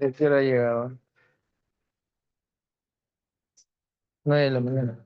¿A qué hora llegaba? 9 de la mañana.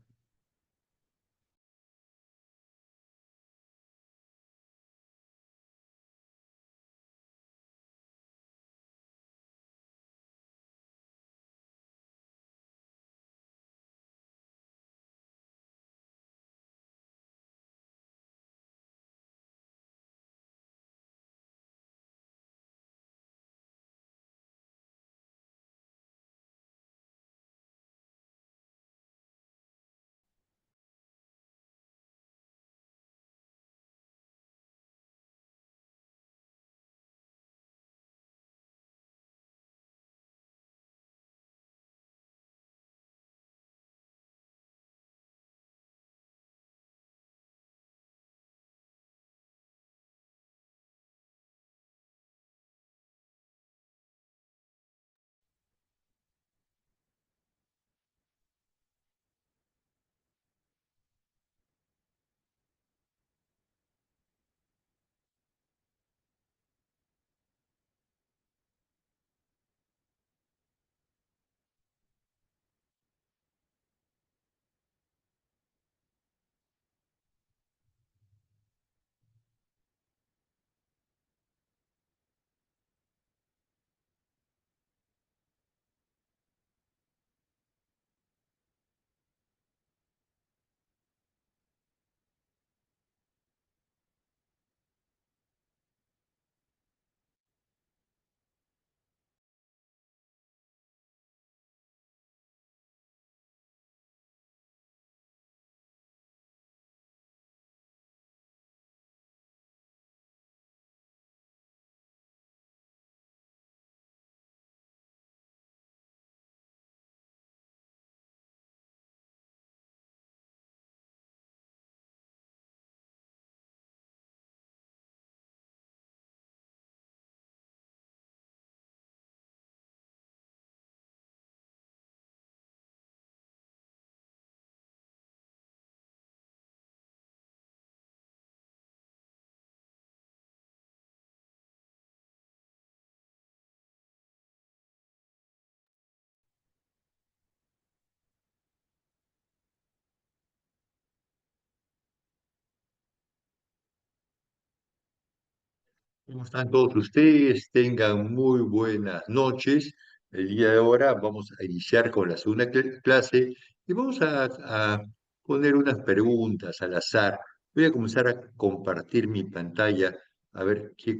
¿Cómo están todos ustedes? Tengan muy buenas noches. El día de ahora vamos a iniciar con la segunda clase y vamos a poner unas preguntas al azar. Voy a comenzar a compartir mi pantalla, a ver qué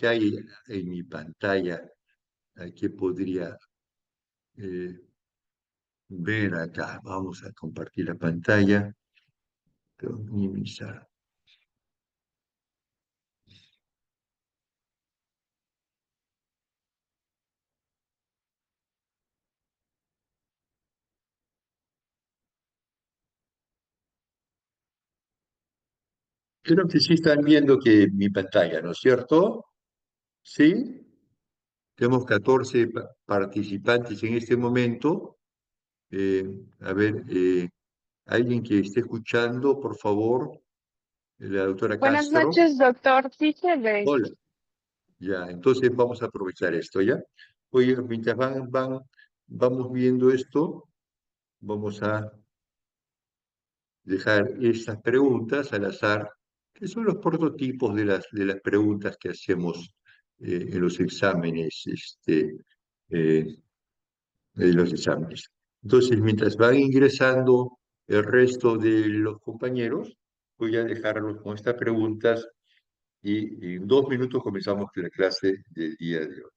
hay en mi pantalla, qué podría eh, ver acá. Vamos a compartir la pantalla. Minimizar. Creo que sí están viendo que mi pantalla, ¿no es cierto? ¿Sí? Tenemos 14 participantes en este momento. A ver, alguien que esté escuchando, por favor, la doctora Buenas Castro. noches, doctor. Sí se ve. Hola. Ya, entonces vamos a aprovechar esto, ¿ya? Oye, mientras vamos viendo esto, vamos a dejar estas preguntas al azar, que son los prototipos de las preguntas que hacemos en los exámenes, eh, de los exámenes. Entonces, mientras van ingresando el resto de los compañeros, voy a dejarlos con estas preguntas y en 2 minutos comenzamos la clase del día de hoy.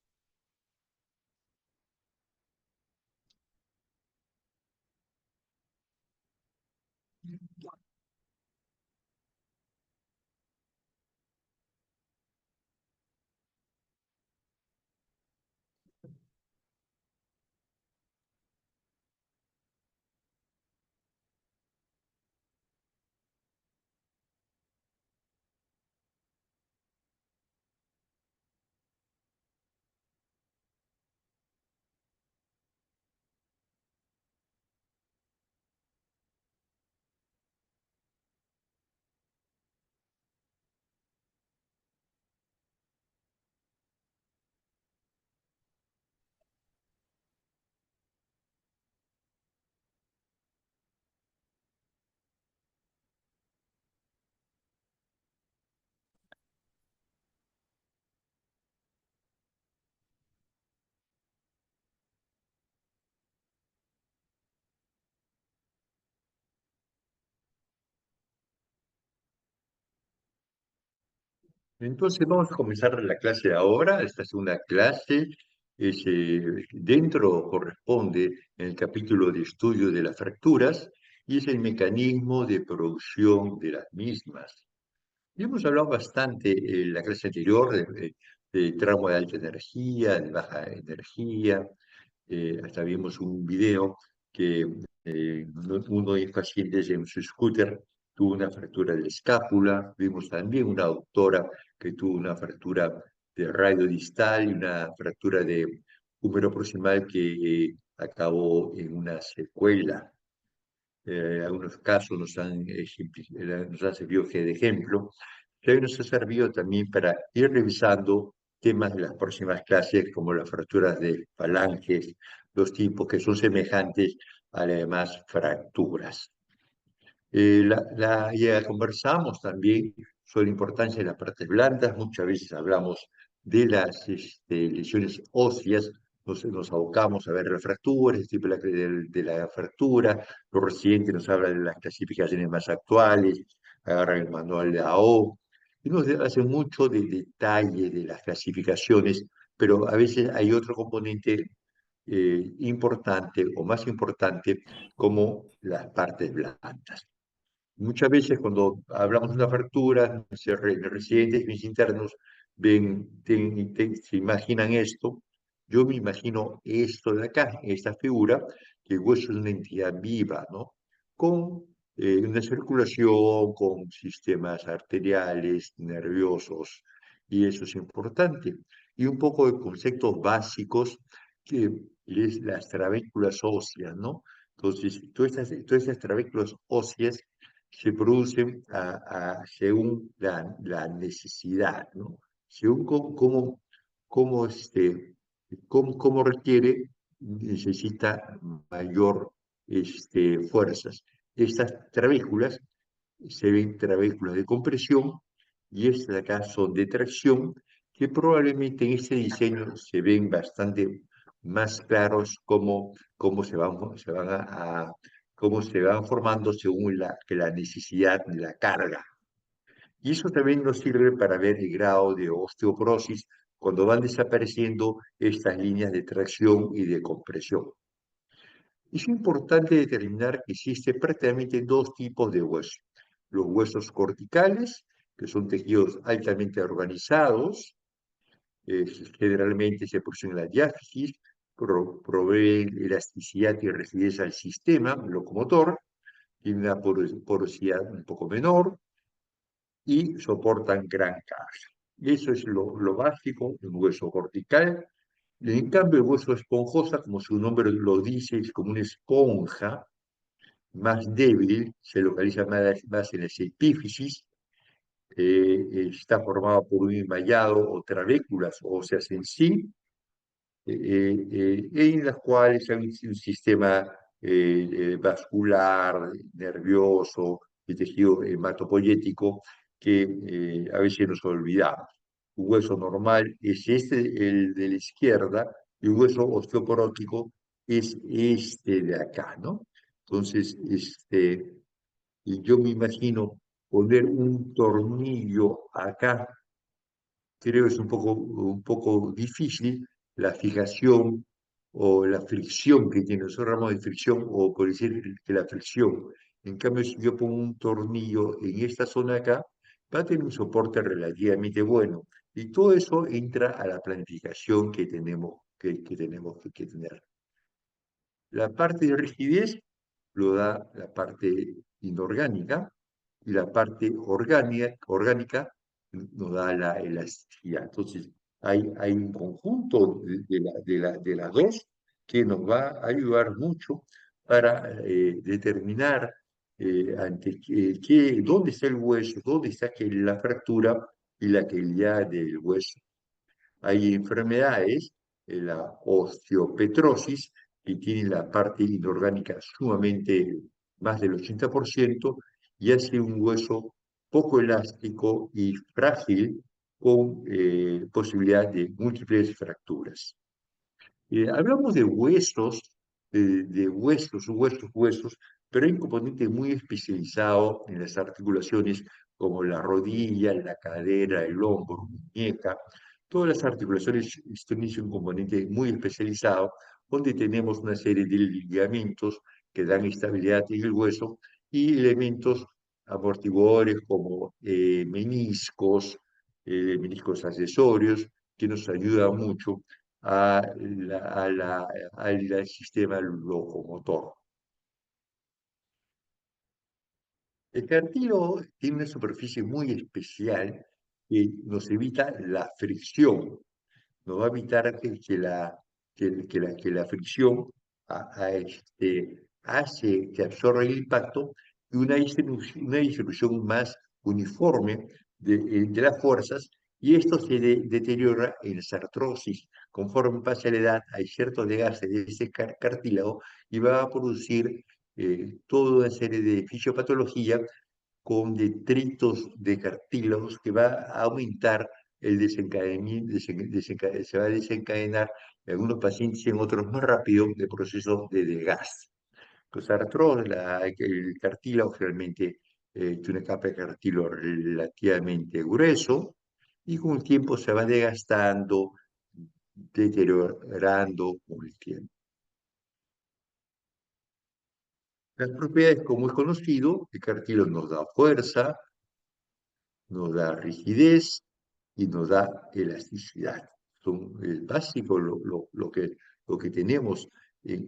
Entonces vamos a comenzar la clase ahora. Esta es una clase, dentro corresponde en el capítulo de estudio de las fracturas y es el mecanismo de producción de las mismas. Y hemos hablado bastante en la clase anterior de tramo de alta energía, de baja energía. Hasta vimos un video que uno de los pacientes en su scooter tuvo una fractura de la escápula. Vimos también una doctora que tuvo una fractura de radio distal y una fractura de húmero proximal que acabó en una secuela. Algunos casos nos han servido de ejemplo, pero nos ha servido también para ir revisando temas de las próximas clases, como las fracturas de falanges, los tipos que son semejantes a las demás fracturas. Ya conversamos también sobre la importancia de las partes blandas. Muchas veces hablamos de las lesiones óseas, nos abocamos a ver las fracturas, el tipo de la fractura. Los residentes nos hablan de las clasificaciones más actuales, agarran el manual de AO y nos hacen mucho de detalle de las clasificaciones, pero a veces hay otro componente importante o más importante como las partes blandas. Muchas veces cuando hablamos de una fractura, mis residentes, mis internos se imaginan esto. Yo me imagino esto de acá, esta figura, que el hueso es una entidad viva, ¿no? Con una circulación, con sistemas arteriales, nerviosos, y eso es importante. Y un poco de conceptos básicos que es las trabéculas óseas, ¿no? Entonces, todas estas trabéculas óseas se producen según la necesidad, ¿no? Según cómo requiere, necesita mayor fuerzas. Estas trabéculas se ven trabéculas de compresión y estas de acá son de tracción, que probablemente en este diseño se ven bastante más claros cómo cómo se van formando según la necesidad de la carga. Y eso también nos sirve para ver el grado de osteoporosis cuando van desapareciendo estas líneas de tracción y de compresión. Es importante determinar que existen prácticamente dos tipos de huesos. Los huesos corticales, que son tejidos altamente organizados, generalmente se producen en la diáfisis, proveen elasticidad y rigidez al sistema locomotor, tienen una porosidad un poco menor y soportan gran carga. Eso es lo básico de un hueso cortical. En cambio, el hueso esponjosa, como su nombre lo dice, es como una esponja más débil, se localiza más en las epífisis, está formado por un enmayado o trabéculas óseas en sí, en las cuales hay un sistema vascular, nervioso, de tejido hematopoyético que a veces nos olvidamos. Un hueso normal es este, el de la izquierda, y un hueso osteoporótico es este de acá, ¿no? Entonces, y yo me imagino poner un tornillo acá, creo que es un poco difícil la fijación o la fricción que tiene. Nosotros hablamos de fricción o por decir que la fricción. En cambio, si yo pongo un tornillo en esta zona acá, va a tener un soporte relativamente bueno. Y todo eso entra a la planificación que tenemos que tener. La parte de rigidez lo da la parte inorgánica y la parte orgánica nos da la elasticidad. Entonces, hay un conjunto de las dos que nos va a ayudar mucho para determinar dónde está el hueso, dónde está la fractura y la calidad del hueso. Hay enfermedades, la osteopetrosis, que tiene la parte inorgánica sumamente más del 80% y hace un hueso poco elástico y frágil con posibilidad de múltiples fracturas. Hablamos de huesos, huesos, pero hay un componente muy especializado en las articulaciones como la rodilla, la cadera, el hombro, muñeca. Todas las articulaciones tienen un componente muy especializado, donde tenemos una serie de ligamentos que dan estabilidad en el hueso y elementos amortiguadores como meniscos accesorios, que nos ayudan mucho a al sistema locomotor. El cartílago tiene una superficie muy especial que nos evita la fricción, nos va a evitar que la fricción hace que absorba el impacto y una distribución más uniforme de las fuerzas, y esto se deteriora en las artrosis. Conforme pasa la edad, hay cierto desgaste de ese cartílago y va a producir toda una serie de fisiopatología con detritos de cartílagos que va a aumentar el desencadenamiento, se va a desencadenar en algunos pacientes y en otros más rápido de procesos de desgaste. Los artrosis, el cartílago generalmente tiene una capa de cartílago relativamente grueso y con el tiempo se va desgastando, deteriorando con el tiempo. Las propiedades, como es conocido, el cartílago nos da fuerza, nos da rigidez y nos da elasticidad. Son el básico, lo que tenemos en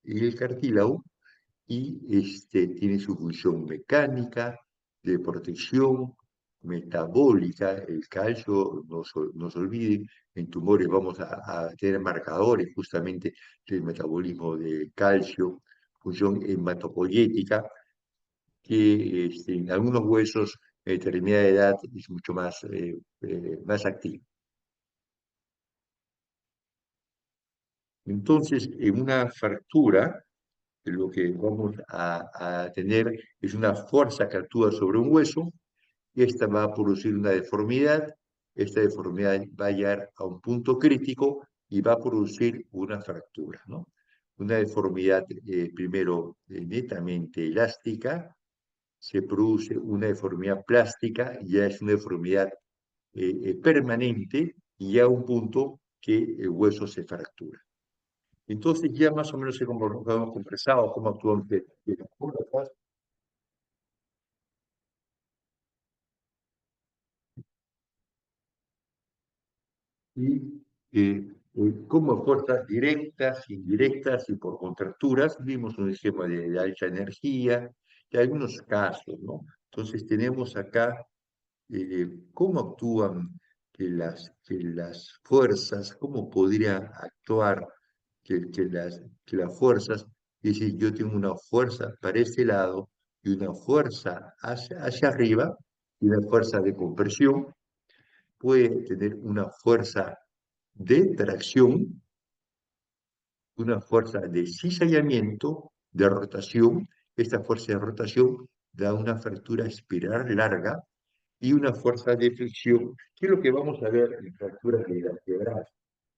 el cartílago, y tiene su función mecánica, de protección, metabólica. El calcio, no se olviden, en tumores vamos a tener marcadores justamente del metabolismo del calcio, función hematopoyética, que en algunos huesos de determinada edad es mucho más activo. Entonces, en una fractura, lo que vamos a tener es una fuerza que actúa sobre un hueso, y esta va a producir una deformidad. Esta deformidad va a llegar a un punto crítico y va a producir una fractura, ¿no? Una deformidad, primero, netamente elástica, se produce una deformidad plástica, ya es una deformidad permanente, y ya a un punto que el hueso se fractura. Entonces ya más o menos hemos conversado cómo actúan las fuerzas y cómo fuerzas directas, indirectas y por contracturas. Vimos un esquema de alta energía y algunos casos, ¿no? Entonces tenemos acá cómo actúan que las fuerzas, cómo podrían actuar que las fuerzas, es decir, yo tengo una fuerza para este lado y una fuerza hacia arriba, y una fuerza de compresión, puede tener una fuerza de tracción, una fuerza de cizallamiento, de rotación. Esta fuerza de rotación da una fractura espiral larga, y una fuerza de fricción, que es lo que vamos a ver en fracturas bilaterales.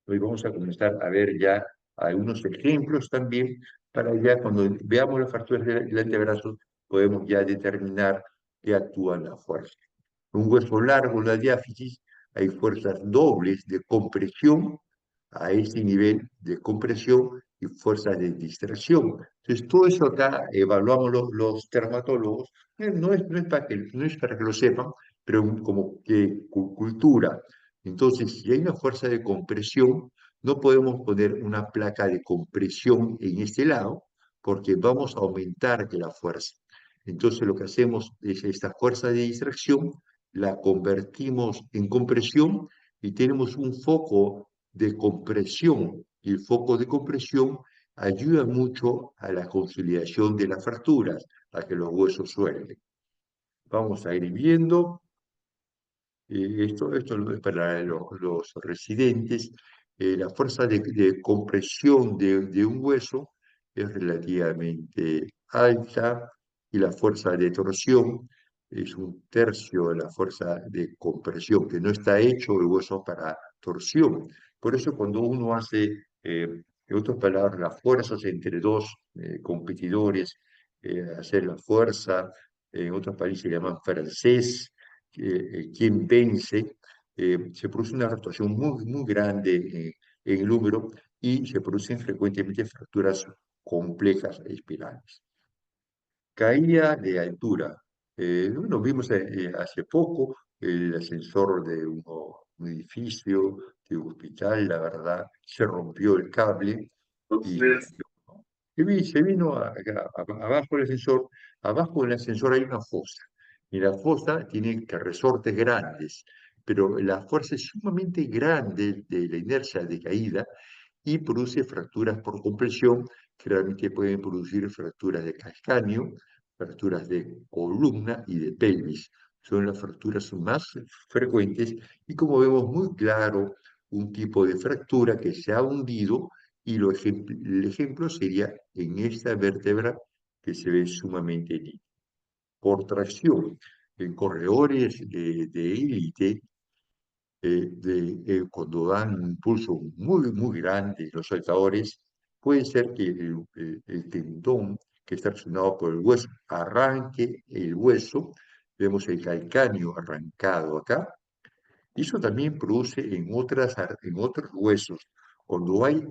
Hoy vamos a comenzar a ver ya algunos ejemplos también, para ya cuando veamos las fracturas del antebrazo podemos ya determinar que actúa la fuerza. Un hueso largo, la diáfisis, hay fuerzas dobles de compresión a este nivel de compresión y fuerzas de distracción. Entonces, todo eso acá evaluamos los dermatólogos. No es para que lo sepan, pero como que cultura. Entonces, si hay una fuerza de compresión, no podemos poner una placa de compresión en este lado, porque vamos a aumentar que la fuerza. Entonces, lo que hacemos es esta fuerza de distracción la convertimos en compresión y tenemos un foco de compresión. Y el foco de compresión ayuda mucho a la consolidación de las fracturas, a que los huesos suelten. Vamos a ir viendo. Esto es para los residentes. La fuerza de compresión de un hueso es relativamente alta, y la fuerza de torsión es un tercio de la fuerza de compresión, que no está hecho el hueso para torsión. Por eso cuando uno hace, en otras palabras, las fuerzas entre dos competidores hacer la fuerza, en otros países se llaman francés, quien vence, se produce una rotación muy grande en el húmero y se producen frecuentemente fracturas complejas e espirales. Caída de altura. Bueno, vimos hace poco el ascensor de un edificio, de un hospital, la verdad, se rompió el cable y se vino abajo del ascensor. Abajo del ascensor hay una fosa y la fosa tiene resortes grandes, pero la fuerza es sumamente grande de la inercia de caída y produce fracturas por compresión que realmente pueden producir fracturas de calcáneo, fracturas de columna y de pelvis. Son las fracturas más frecuentes y como vemos muy claro, un tipo de fractura que se ha hundido y el ejemplo sería en esta vértebra que se ve sumamente nítida. Por tracción, en corredores de élite, cuando dan un impulso muy grande los saltadores, puede ser que el tendón que está relacionado por el hueso arranque el hueso, vemos el calcáneo arrancado acá, y eso también produce en otros huesos, cuando hay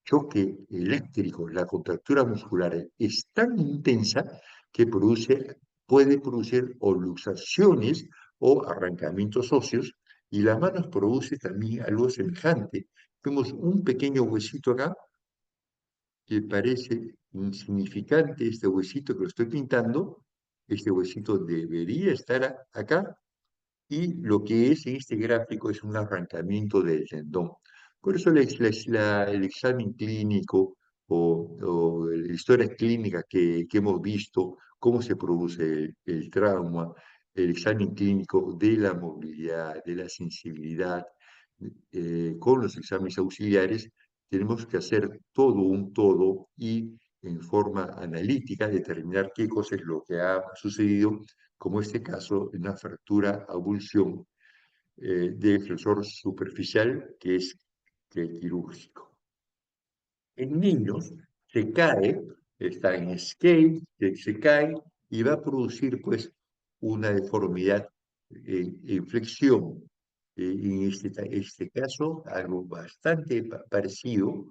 choque eléctrico, la contractura muscular es tan intensa que puede producir o luxaciones o arrancamientos óseos, y las manos produce también algo semejante. Vemos un pequeño huesito acá que parece insignificante, este huesito que lo estoy pintando, este huesito debería estar acá, y lo que es en este gráfico es un arrancamiento del tendón. Por eso el examen clínico o la historia clínica que hemos visto, cómo se produce el trauma, el examen clínico de la movilidad, de la sensibilidad, con los exámenes auxiliares, tenemos que hacer todo un todo y en forma analítica determinar qué cosa es lo que ha sucedido, como este caso, una fractura avulsión del flexor superficial que es quirúrgico. En niños se cae, está en skate, se cae y va a producir pues una deformidad en flexión. En este caso, algo bastante parecido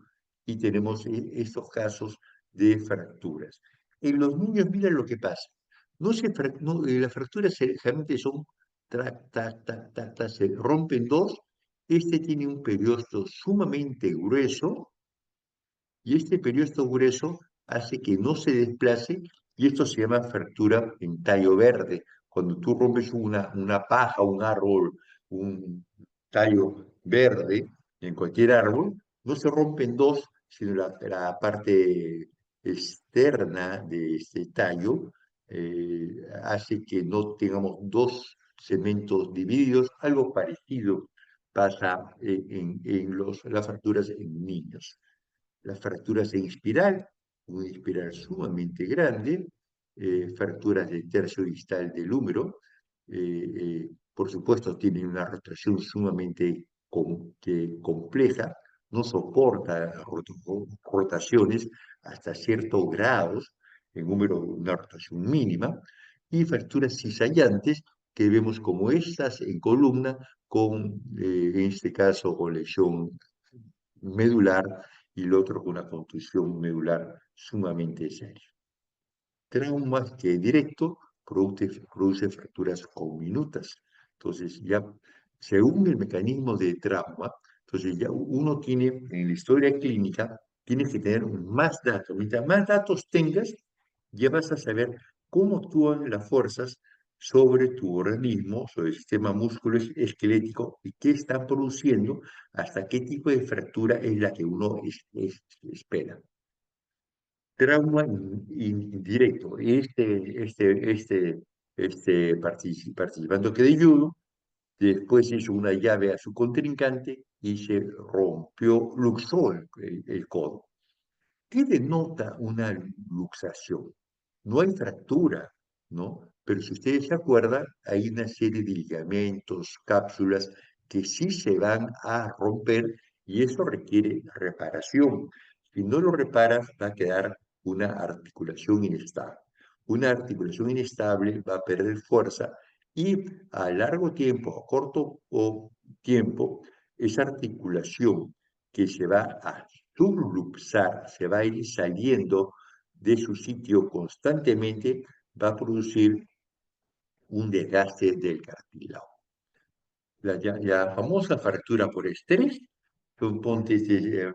y tenemos estos casos de fracturas. En los niños, mira lo que pasa. Las fracturas generalmente son se rompen dos. Este tiene un periodo sumamente grueso y este periodo grueso hace que no se desplace y esto se llama fractura en tallo verde. Cuando tú rompes una paja, un árbol, un tallo verde en cualquier árbol, no se rompen dos, sino la parte externa de este tallo hace que no tengamos dos segmentos divididos, algo parecido pasa las fracturas en niños. Las fracturas en espiral, una espiral sumamente grande, fracturas del tercio distal del húmero, por supuesto tienen una rotación sumamente compleja, no soporta rotaciones hasta ciertos grados, en húmero una rotación mínima, y fracturas cizallantes que vemos como estas en columna, en este caso con lesión medular y el otro con una contusión medular sumamente seria. Traumas que directo produce fracturas conminutas. Entonces, ya según el mecanismo de trauma, entonces ya uno tiene en la historia clínica, tienes que tener más datos. Mientras más datos tengas, ya vas a saber cómo actúan las fuerzas sobre tu organismo, sobre el sistema músculo-esquelético y qué están produciendo, hasta qué tipo de fractura es la que uno espera. Trauma indirecto. Este participante que de judo, después hizo una llave a su contrincante y se luxó el codo. ¿Qué denota una luxación? No hay fractura, ¿no? Pero si ustedes se acuerdan, hay una serie de ligamentos, cápsulas, que sí se van a romper y eso requiere reparación. Si no lo reparas, va a quedar una articulación inestable. Una articulación inestable va a perder fuerza y a largo tiempo, a corto tiempo, esa articulación que se va a subluxar, se va a ir saliendo de su sitio constantemente, va a producir un desgaste del cartílago. La famosa fractura por estrés, ponte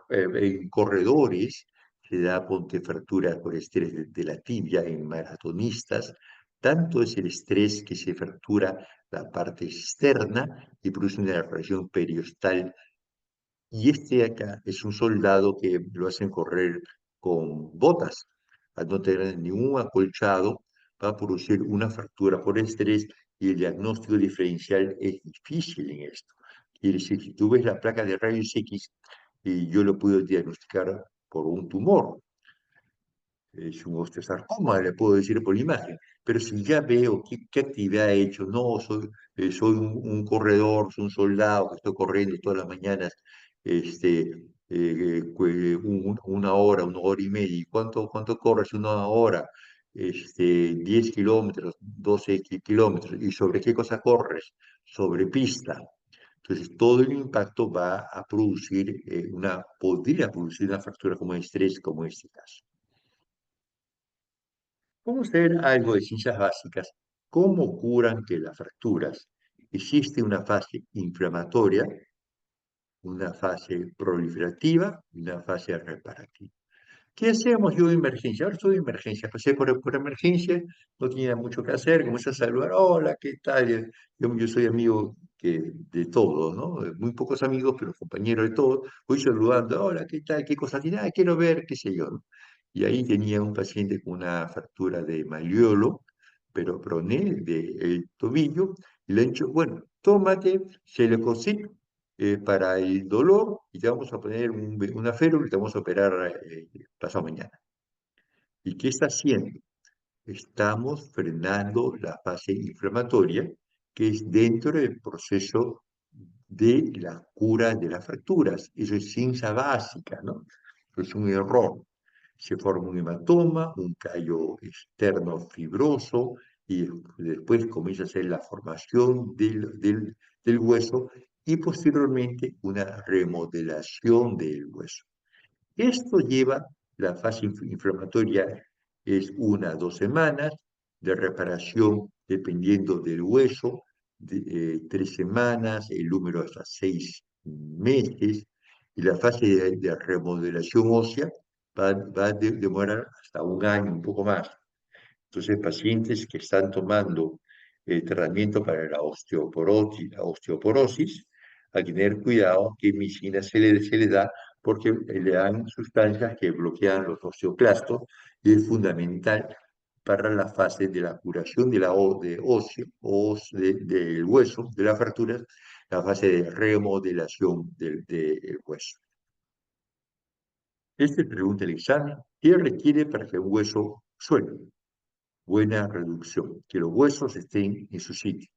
en corredores, se da ponte fractura por estrés de la tibia en maratonistas, tanto es el estrés que se fractura la parte externa y produce una reacción periostal y este acá es un soldado que lo hacen correr con botas. Al no tener ningún acolchado, va a producir una fractura por estrés y el diagnóstico diferencial es difícil en esto. Quiere decir, si tú ves la placa de rayos X, y yo lo puedo diagnosticar por un tumor, es un osteosarcoma, le puedo decir por imagen, pero si ya veo qué actividad ha hecho, no, soy un corredor, soy un soldado que estoy corriendo todas las mañanas, una hora y media, ¿y cuánto corres? Una hora, 10 kilómetros, 12 kilómetros, ¿y sobre qué cosa corres? Sobre pista. Entonces, todo el impacto va a producir podría producir una fractura como estrés, como en este caso. Vamos a ver algo de ciencias básicas. ¿Cómo curan que las fracturas? Existe una fase inflamatoria, una fase proliferativa y una fase reparativa. ¿Qué hacemos yo de emergencia? Ahora estoy de emergencia, pasé por emergencia, no tenía mucho que hacer, comencé a saludar, hola, ¿qué tal? Yo soy amigo de todos, ¿no? Muy pocos amigos, pero compañeros de todos. Voy saludando, hola, ¿qué tal? ¿Qué cosa tiene? Ah, quiero ver, qué sé yo, ¿no? Y ahí tenía un paciente con una fractura de malleolo, pero proné del tobillo, y le he dicho, bueno, tómate Celecocit para el dolor y te vamos a poner una férula y te vamos a operar pasado mañana. ¿Y qué está haciendo? Estamos frenando la fase inflamatoria, que es dentro del proceso de la cura de las fracturas. Eso es ciencia básica, ¿no? Es un error. Se forma un hematoma, un callo externo fibroso, y después comienza a hacer la formación del hueso y posteriormente una remodelación del hueso. Esto lleva, la fase inflamatoria es 1 a 2 semanas, de reparación dependiendo del hueso, 3 semanas, el número hasta 6 meses, y la fase de remodelación ósea va a demorar hasta un año, un poco más. Entonces, pacientes que están tomando tratamiento para la osteoporosis, hay que tener cuidado qué medicina se le da, porque le dan sustancias que bloquean los osteoclastos y es fundamental para la fase de la curación de óseo, del hueso, de las fracturas, la fase de remodelación del hueso. Este pregunta el examen, ¿qué requiere para que un hueso suelte? Buena reducción, que los huesos estén en su sitio,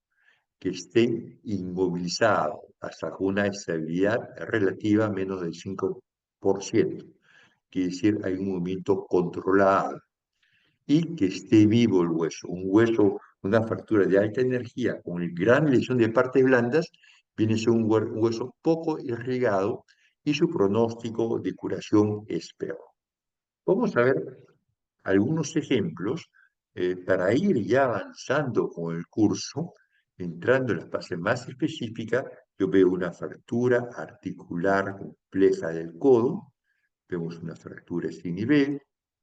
que estén inmovilizados hasta con una estabilidad relativa menos del 5%, quiere decir hay un movimiento controlado y que esté vivo el hueso. Un hueso, una fractura de alta energía con gran lesión de partes blandas, viene a ser un hueso poco irrigado y su pronóstico de curación es peor. Vamos a ver algunos ejemplos para ir ya avanzando con el curso, entrando en la fase más específica. Yo veo una fractura articular compleja del codo, vemos una fractura sin nivel,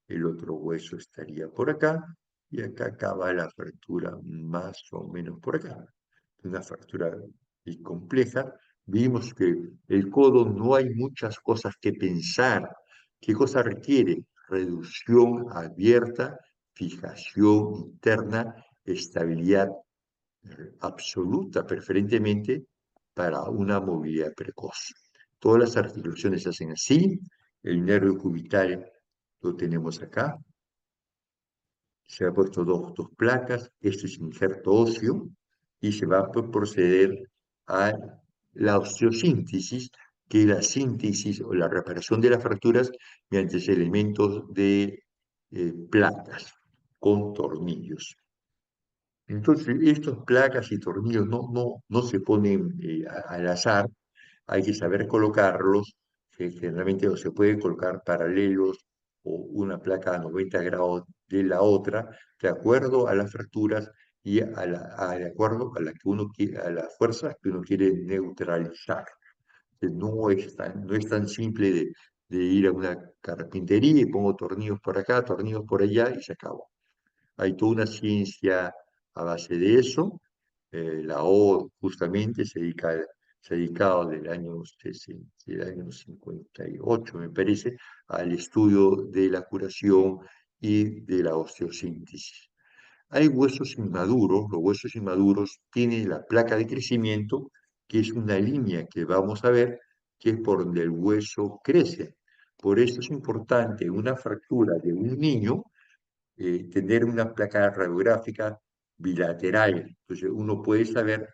el otro hueso estaría por acá, y acá acaba la fractura más o menos por acá. Una fractura compleja. Vimos que el codo no hay muchas cosas que pensar. ¿Qué cosa requiere? Reducción abierta, fijación interna, estabilidad absoluta, preferentemente para una movilidad precoz. Todas las articulaciones se hacen así, el nervio cubital lo tenemos acá, se ha puesto dos placas, esto es injerto óseo, y se va a proceder a la osteosíntesis, que es la síntesis o la reparación de las fracturas mediante elementos de placas con tornillos. Entonces, estas placas y tornillos no se ponen al azar, hay que saber colocarlos, que generalmente se pueden colocar paralelos o una placa a 90 grados de la otra, de acuerdo a las fracturas y de acuerdo a, la que uno quiere, a las fuerzas que uno quiere neutralizar. Que no es tan simple de ir a una carpintería y pongo tornillos por acá, tornillos por allá y se acabó. Hay toda una ciencia a base de eso. La O justamente se ha dedicado del año 58, me parece, al estudio de la curación y de la osteosíntesis. Hay huesos inmaduros, los huesos inmaduros tienen la placa de crecimiento, que es una línea que vamos a ver, que es por donde el hueso crece. Por eso es importante una fractura de un niño tener una placa radiográfica bilateral. Entonces uno puede saber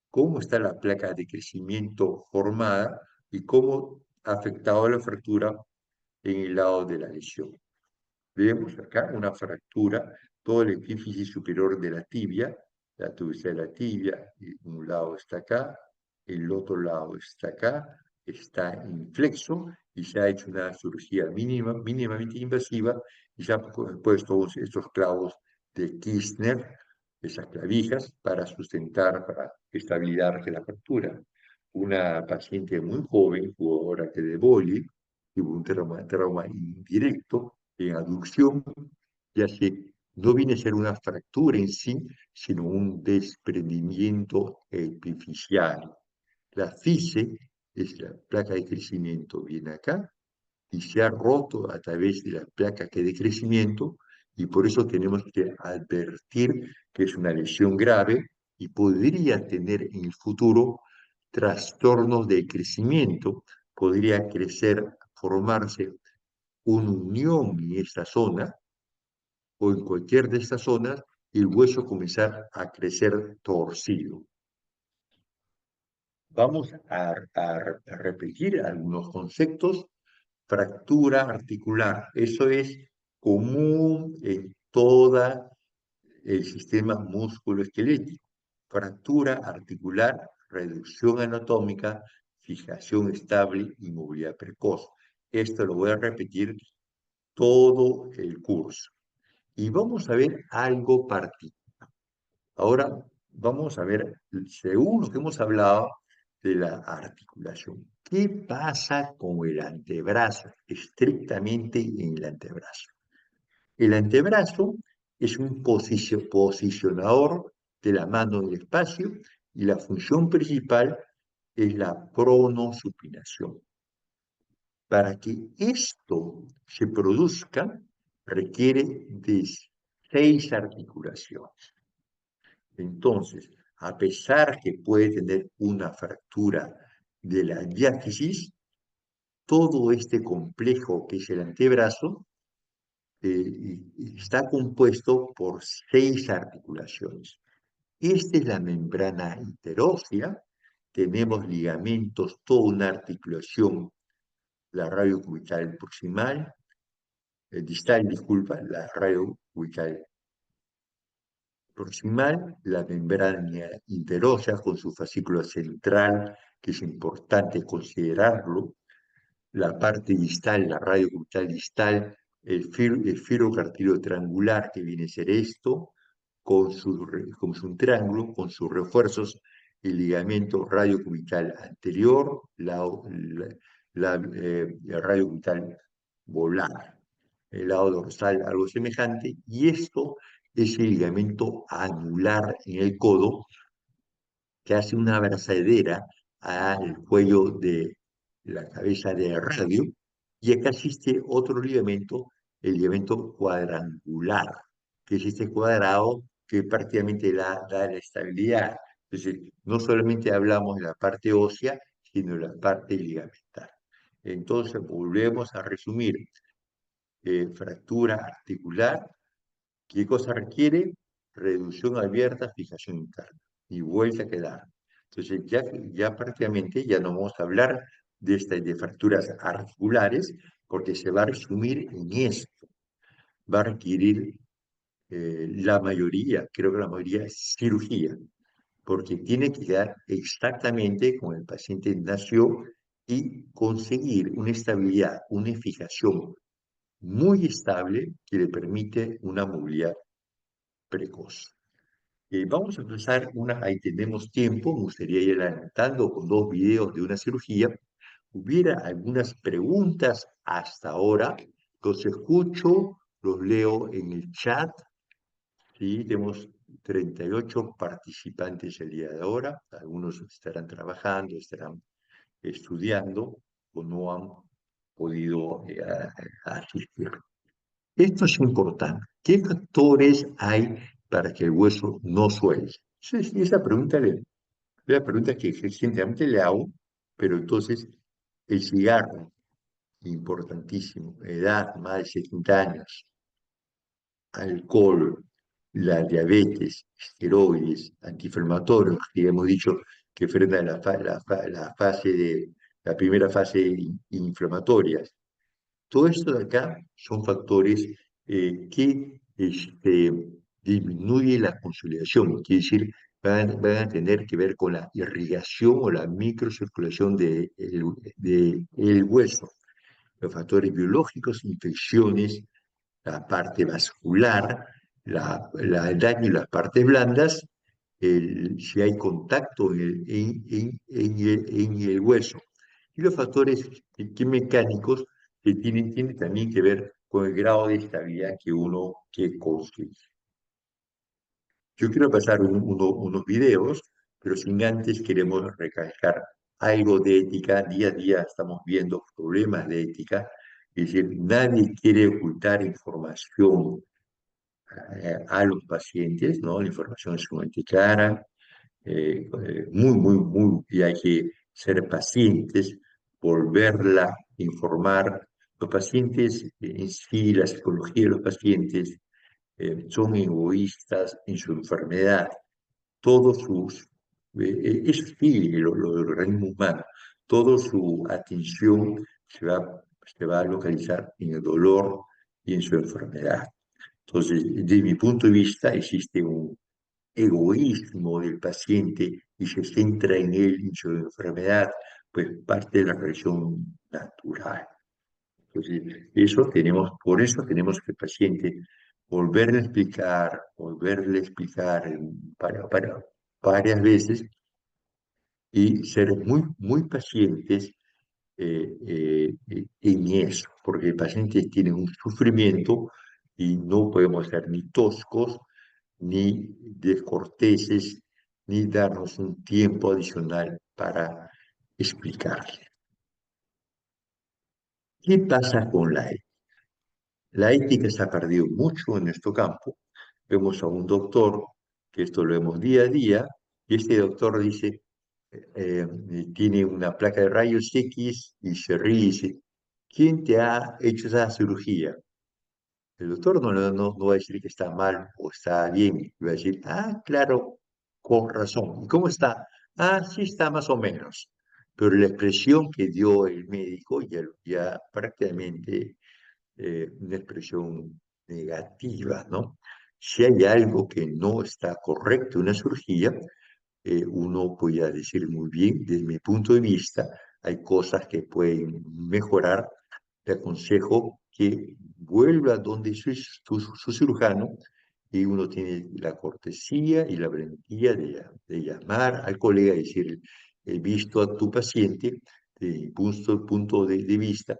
cómo está la placa de crecimiento formada y cómo ha afectado la fractura en el lado de la lesión. Vemos acá una fractura, todo el epífisis superior de la tuberosidad de la tibia, y un lado está acá, el otro lado está acá, está inflexo y se ha hecho una cirugía mínimamente invasiva y se han puesto estos clavos de Kirchner, esas clavijas, para sustentar, para estabilizar la fractura. Una paciente muy joven, jugadora de vóley, tuvo un trauma indirecto en aducción, ya que no viene a ser una fractura en sí, sino un desprendimiento epifisial. La FICE es la placa de crecimiento, viene acá y se ha roto a través de la placa que de crecimiento y por eso tenemos que advertir que es una lesión grave y podría tener en el futuro trastornos de crecimiento, podría crecer, formarse una unión en esta zona o en cualquier de estas zonas y el hueso comenzar a crecer torcido. Vamos a repetir algunos conceptos. Fractura articular, eso es común en todo el sistema musculoesquelético. Fractura articular, reducción anatómica, fijación estable y movilidad precoz. Esto lo voy a repetir todo el curso. Y vamos a ver algo particular. Ahora vamos a ver, según lo que hemos hablado de la articulación, ¿qué pasa con el antebrazo? Estrictamente en el antebrazo. El antebrazo es un posicionador de la mano en el espacio y la función principal es la pronosupinación. Para que esto se produzca, requiere de 6 articulaciones. Entonces, a pesar que puede tener una fractura de la diáfisis, todo este complejo que es el antebrazo está compuesto por 6 articulaciones. Esta es la membrana interósea, tenemos ligamentos, toda una articulación, la radiocubital proximal, distal, disculpa, la radiocubital proximal, la membrana interósea con su fascículo central, que es importante considerarlo, la parte distal, la radiocubital distal, el filo cartílago triangular, que viene a ser esto, como es un triángulo, con sus refuerzos, el ligamento radiocubital anterior, el radiocubital volar, el lado dorsal algo semejante, y esto es el ligamento anular en el codo, que hace una abrazadera al cuello de la cabeza de radio, y acá existe otro ligamento, el ligamento cuadrangular, que es este cuadrado que prácticamente da la estabilidad. Entonces, no solamente hablamos de la parte ósea, sino de la parte ligamentar. Entonces, volvemos a resumir. Fractura articular, ¿qué cosa requiere? Reducción abierta, fijación interna y vuelta a quedar. Entonces ya prácticamente ya no vamos a hablar de fracturas articulares porque se va a resumir en esto. va a requerir la mayoría, creo que la mayoría es cirugía, porque tiene que quedar exactamente como el paciente nació y conseguir una estabilidad, una fijación muy estable que le permite una movilidad precoz. Vamos a empezar ahí tenemos tiempo, me gustaría ir adelantando con dos videos de una cirugía. Hubiera algunas preguntas hasta ahora, los escucho, los leo en el chat. Sí, tenemos 38 participantes el día de ahora, algunos estarán trabajando, estarán estudiando o no han podido asistir. Esto es importante. ¿Qué factores hay para que el hueso no suelte? Esa pregunta es la pregunta que recientemente le hago, pero entonces el cigarro, importantísimo, edad, más de 70 años, alcohol, la diabetes, esteroides, antiinflamatorios, que hemos dicho que frenan la fase la primera fase inflamatoria. Todo esto de acá son factores que disminuyen la consolidación, quiere decir, van a tener que ver con la irrigación o la microcirculación de el hueso. Los factores biológicos, infecciones, la parte vascular, el daño en las partes blandas, si hay contacto en el hueso. Y los factores mecánicos que tienen también que ver con el grado de estabilidad que uno que construye. Yo quiero pasar unos videos, pero sin antes queremos recalcar algo de ética. Día a día estamos viendo problemas de ética. Es decir, nadie quiere ocultar información a los pacientes, ¿no? La información es sumamente clara, y hay que ser pacientes, volverla a informar. Los pacientes en sí, la psicología de los pacientes son egoístas en su enfermedad. Todos sus, eso sí, lo del organismo humano, toda su atención se va a localizar en el dolor y en su enfermedad. Entonces, desde mi punto de vista, existe un egoísmo del paciente y se centra en él y su enfermedad, pues parte de la reacción natural. Entonces, por eso tenemos que el paciente volverle a explicar varias veces y ser muy pacientes en eso, porque el paciente tiene un sufrimiento y no podemos ser ni toscos, ni descorteses, ni darnos un tiempo adicional para explicarle. ¿Qué pasa con la ética? La ética se ha perdido mucho en nuestro campo. Vemos a un doctor, que esto lo vemos día a día, y este doctor dice, tiene una placa de rayos X y se ríe y dice, ¿quién te ha hecho esa cirugía? El doctor no va a decir que está mal o está bien, va a decir, ah, claro, con razón. ¿Y cómo está? Ah, sí está más o menos. Pero la expresión que dio el médico ya prácticamente una expresión negativa, ¿no? Si hay algo que no está correcto en una cirugía, uno podría decir muy bien, desde mi punto de vista, hay cosas que pueden mejorar. Te aconsejo que vuelva donde su cirujano y uno tiene la cortesía y la valentía de llamar al colega y decir, he visto a tu paciente, desde mi punto de vista,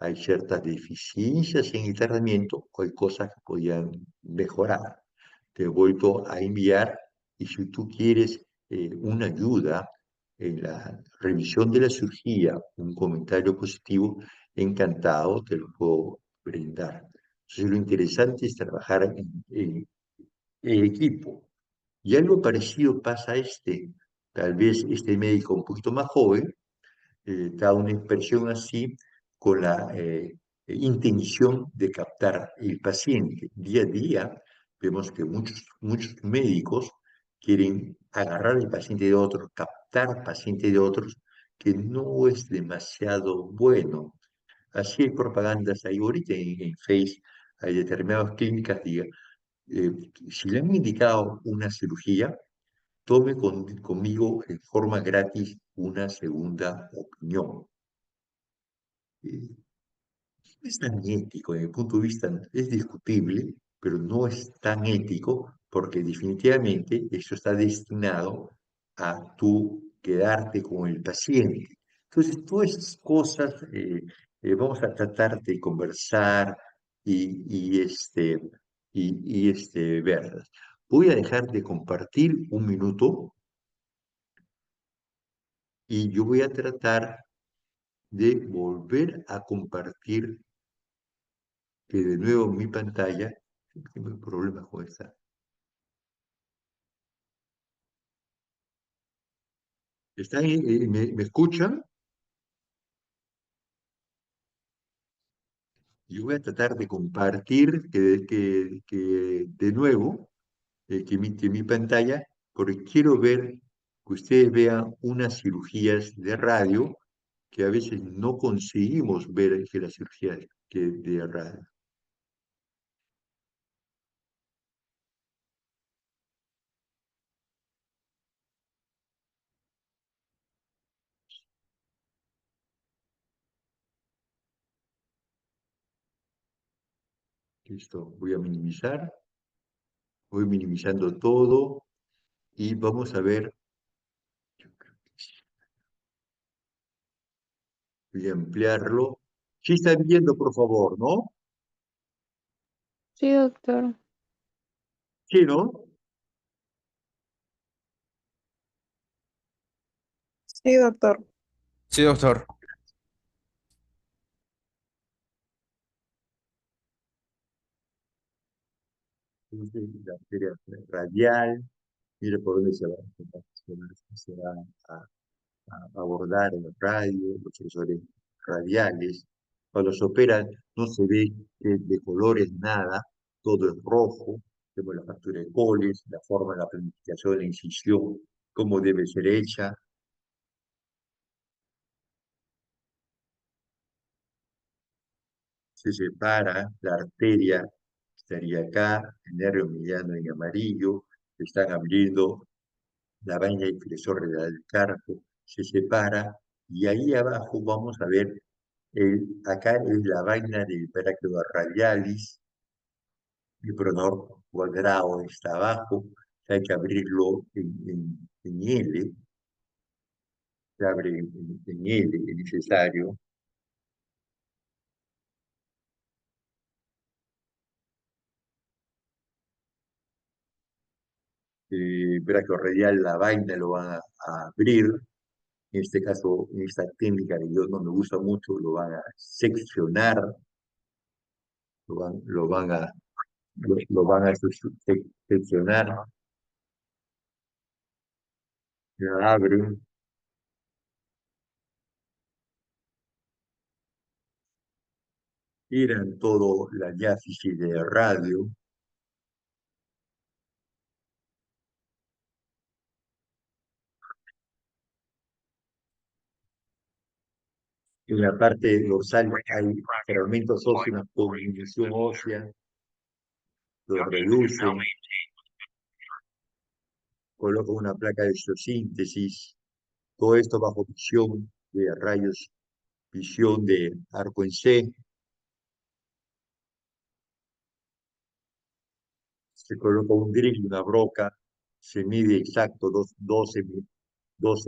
hay ciertas deficiencias en el tratamiento o hay cosas que podían mejorar. Te he vuelto a enviar y si tú quieres una ayuda en la revisión de la cirugía, un comentario positivo, encantado te lo puedo brindar. Entonces, lo interesante es trabajar en equipo. Y algo parecido pasa a tal vez este médico un poquito más joven, da una expresión así con la intención de captar el paciente. Día a día vemos que muchos médicos quieren agarrar el paciente de otros, captar paciente de otros, que no es demasiado bueno. Así hay propagandas ahí ahorita en Face, hay determinadas clínicas, diga, eh, si le han indicado una cirugía, tome conmigo en forma gratis una segunda opinión. Eh, no es tan ético, desde mi punto de vista es discutible, pero no es tan ético porque definitivamente eso está destinado a tú quedarte con el paciente. Entonces, todas esas cosas vamos a tratar de conversar y verlas. Voy a dejar de compartir un minuto y yo voy a tratar de volver a compartir de nuevo mi pantalla. Tengo problemas con esta. ¿Están, me escuchan? Yo voy a tratar de compartir que de nuevo que mi pantalla, porque quiero ver que ustedes vean unas cirugías de radio que a veces no conseguimos ver que las cirugías de radio. Listo, voy a minimizar, voy minimizando todo y vamos a ver, voy a ampliarlo. Sí están viendo, por favor, ¿no? Sí, doctor. Sí, ¿no? Sí, doctor. Sí, doctor. Entonces, la arteria radial, mire por dónde se va a abordar el radio, los sensores radiales. Cuando se operan no se ve de colores nada, todo es rojo. Vemos la factura de coles, la forma, la planificación de la incisión, cómo debe ser hecha. Se separa la arteria, estaría acá, el nervio mediano en amarillo, están abriendo la vaina inferior del carpo, se separa y ahí abajo vamos a ver, acá es la vaina del parácleo radialis, el pronor cuadrado está abajo, hay que abrirlo en L, se abre en L, es necesario. Brachiorradial, la vaina lo van a abrir, en este caso, en esta técnica que yo no me gusta mucho, lo van a seccionar, lo van a seccionar, la abren, tiran todo la diáfisis de radio, en la parte dorsal hay fragmentos óseos con disminución ósea, los reducen, colocan una placa de biosíntesis, todo esto bajo visión de rayos, visión de arco en C, se coloca un drill, una broca, se mide exacto 12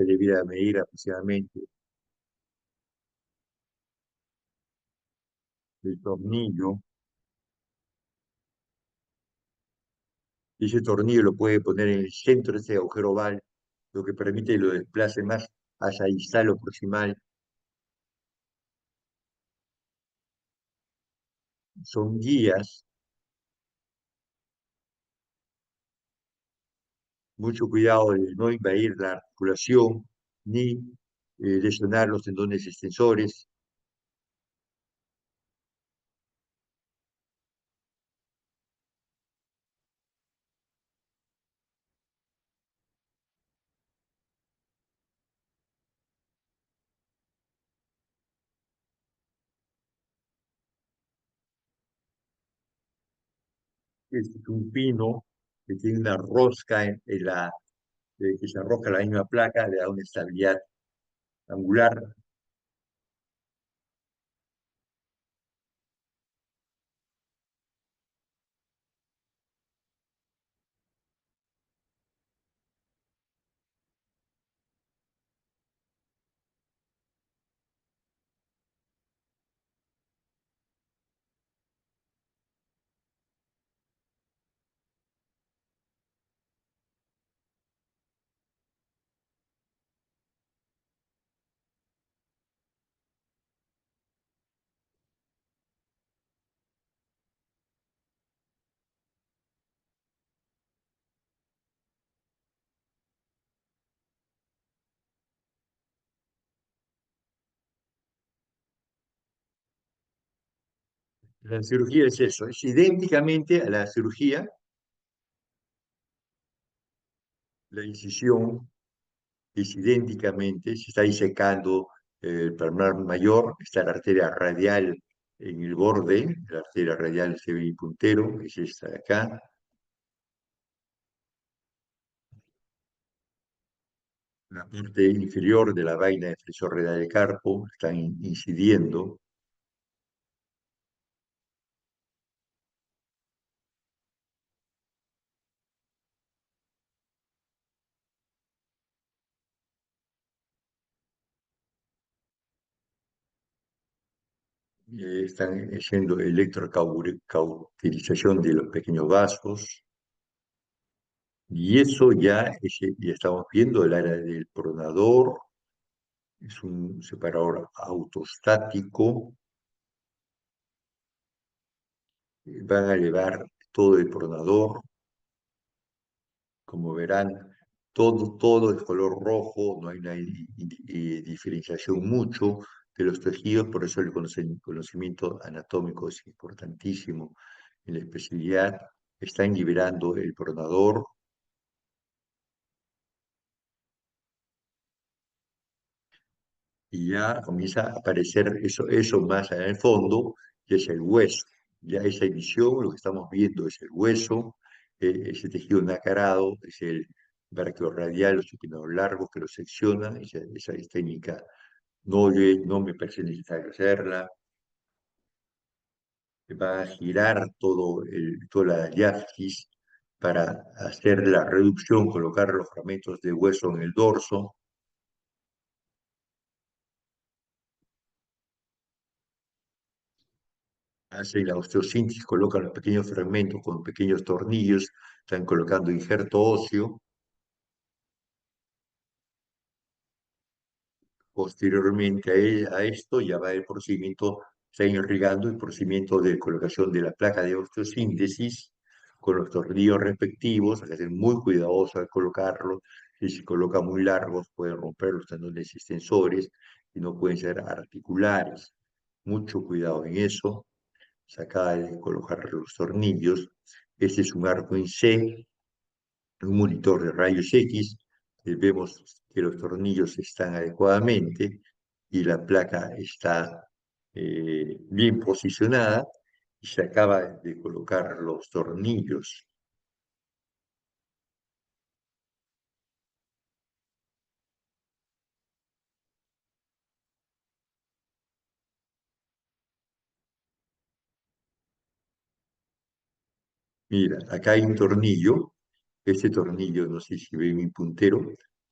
debiera medir aproximadamente el tornillo, y ese tornillo lo puede poner en el centro de ese agujero oval, lo que permite que lo desplace más hacia el instalo proximal. Son guías, mucho cuidado de no invadir la articulación ni lesionar los tendones extensores. Es un pino que tiene una rosca que se arroja la misma placa, le da una estabilidad angular. La cirugía es eso, es idénticamente a la cirugía, la incisión es idénticamente, se está disecando el palmar mayor, está la arteria radial en el borde, la arteria radial puntero, es esta de acá, la parte inferior de la vaina de flexor renal del carpo, están incidiendo, están haciendo electrocauterización de los pequeños vasos, y eso ya estamos viendo el área del pronador, es un separador autostático, van a elevar todo el pronador, como verán, todo es color rojo, no hay una diferenciación mucho de los tejidos, por eso el conocimiento anatómico es importantísimo en la especialidad. Están liberando el pronador y ya comienza a aparecer eso más allá en el fondo, que es el hueso. Ya esa visión, lo que estamos viendo es el hueso, ese tejido nacarado, es el brachiorradial, los espinos largos que lo seccionan, esa es técnica no me parece necesario hacerla. Va a girar toda la diáfisis para hacer la reducción, colocar los fragmentos de hueso en el dorso. Hacen la osteosíntesis, colocan los pequeños fragmentos con pequeños tornillos, están colocando injerto óseo. Posteriormente a esto ya va el procedimiento, está irrigando el procedimiento de colocación de la placa de osteosíntesis con los tornillos respectivos, hay que ser muy cuidadoso al colocarlos, si se colocan muy largos pueden romper los tendones extensores y no pueden ser articulares. Mucho cuidado en eso, se acaba de colocar los tornillos, este es un arco en C, un monitor de rayos X, vemos que los tornillos están adecuadamente y la placa está bien posicionada y se acaba de colocar los tornillos. Mira, acá hay un tornillo, este tornillo, no sé si ven mi puntero,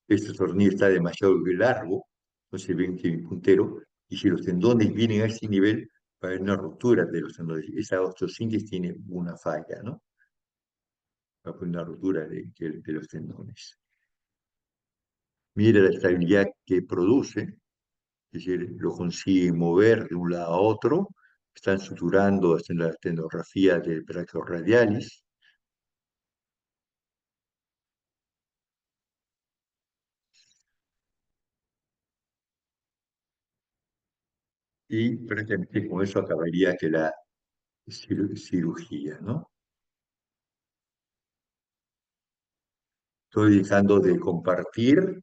este tornillo está demasiado largo, no se ven que mi puntero, y si los tendones vienen a ese nivel, va a haber una ruptura de los tendones. Esa osteosíntesis tiene una falla, ¿no? Va a haber una ruptura de los tendones. Mira la estabilidad que produce, es decir, lo consigue mover de un lado a otro, están suturando, haciendo la estenografía del brachiorradialis, y prácticamente con eso acabaría que la cirugía, ¿no? Estoy dejando de compartir,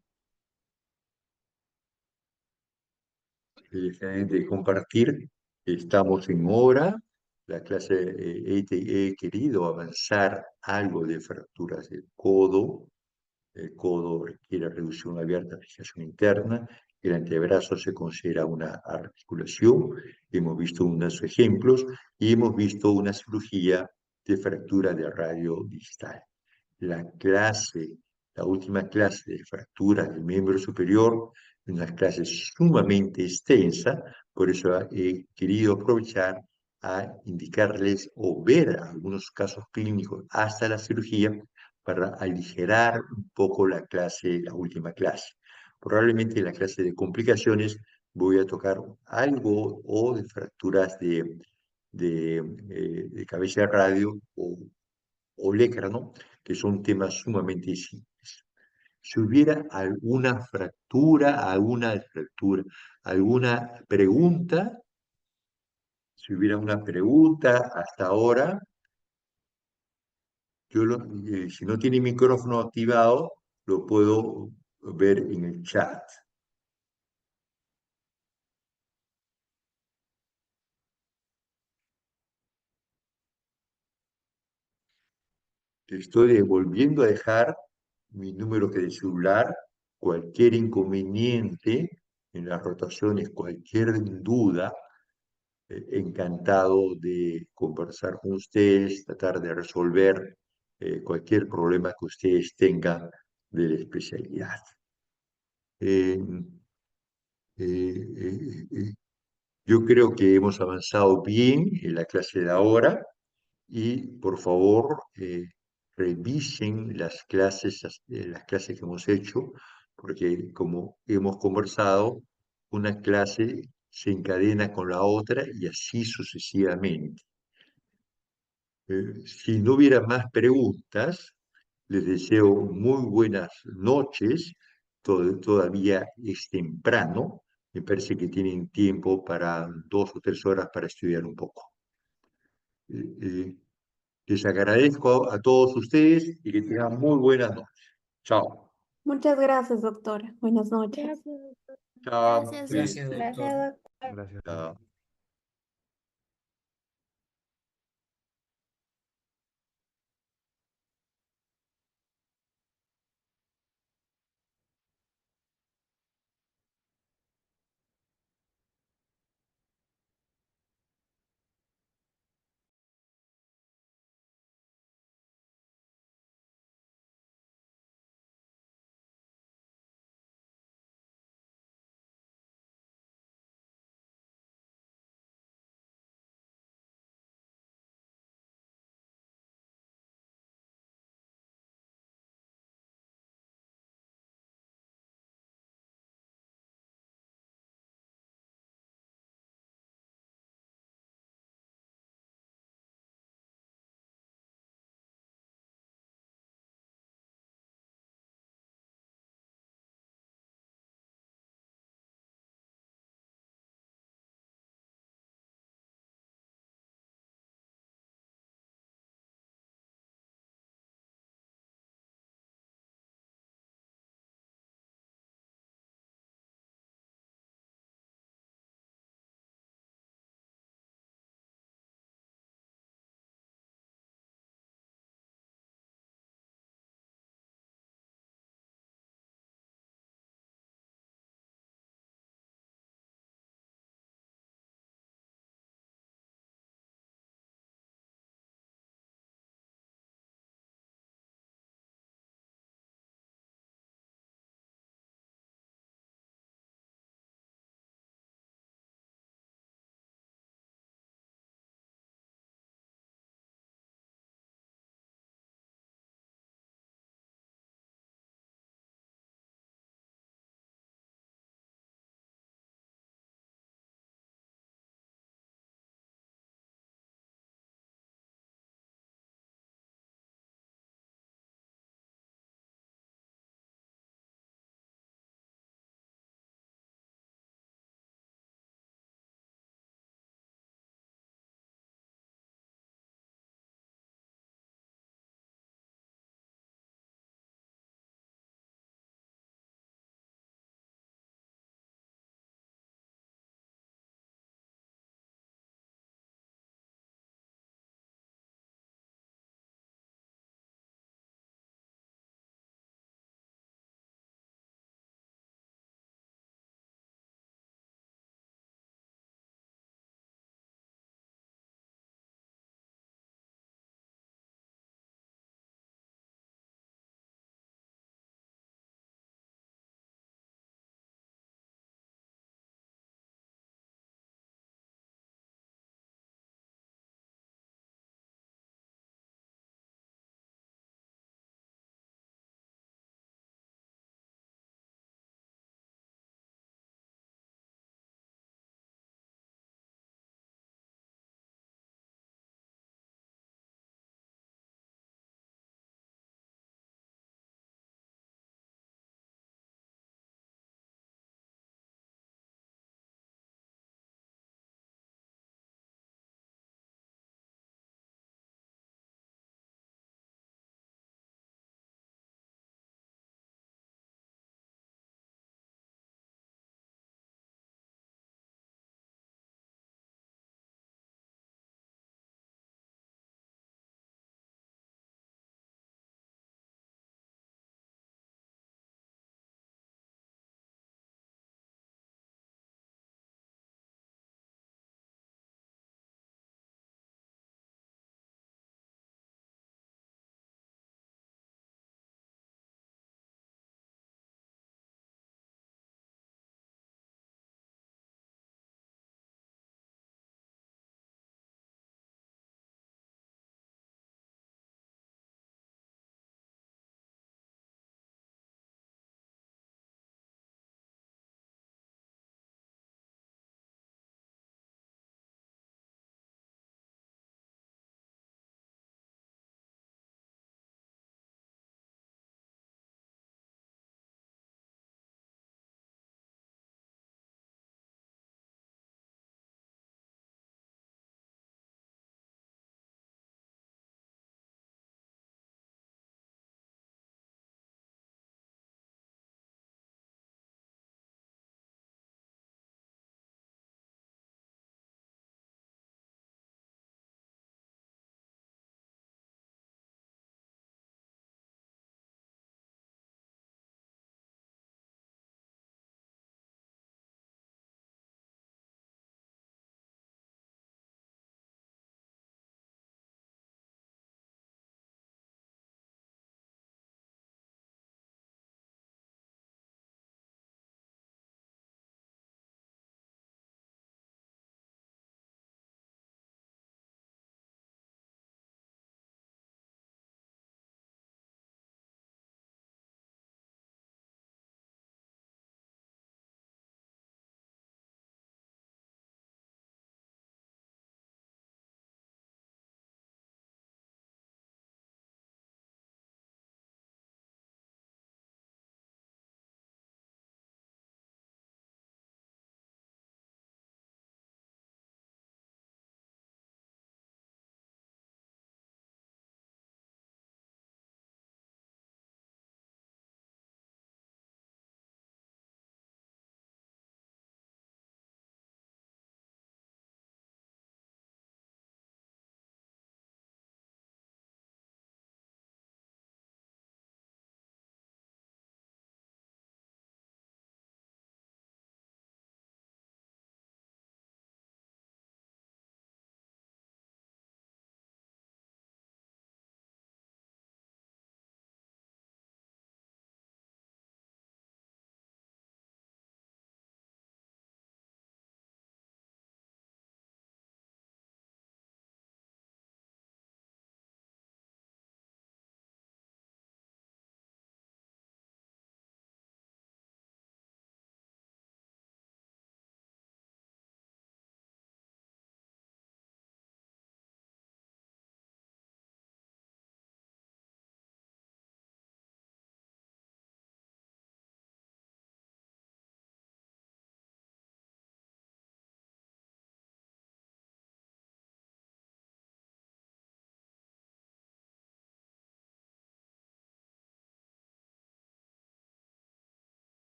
estamos en hora, La clase he querido avanzar algo de fracturas del codo. El codo requiere reducción abierta, fijación interna. El antebrazo se considera una articulación. Hemos visto unos ejemplos y hemos visto una cirugía de fractura de radio distal. La clase, la última clase de fracturas del miembro superior, una clase sumamente extensa, por eso he querido aprovechar a indicarles o ver algunos casos clínicos hasta la cirugía para aligerar un poco la clase, la última clase. Probablemente en la clase de complicaciones voy a tocar algo o de fracturas de cabeza de radio o lécrano, que son temas sumamente simples. Si hubiera alguna pregunta, si hubiera una pregunta hasta ahora, si no tiene micrófono activado, lo puedo ver en el chat. Te estoy volviendo a dejar mi número de celular, cualquier inconveniente en las rotaciones, cualquier duda, encantado de conversar con ustedes, tratar de resolver cualquier problema que ustedes tengan de la especialidad. Eh, eh, eh, yo creo que hemos avanzado bien en la clase de ahora y por favor revisen las clases que hemos hecho, porque como hemos conversado, una clase se encadena con la otra y así sucesivamente. Si no hubiera más preguntas, les deseo muy buenas noches. Todavía es temprano. Me parece que tienen tiempo para 2 o 3 horas para estudiar un poco. Eh, eh, Les agradezco a todos ustedes y que tengan muy buenas noches. Chao. Muchas gracias, doctora. Buenas noches. Gracias, doctor. Chao. Gracias, Sí, doctor. Gracias, doctor. Gracias. chao.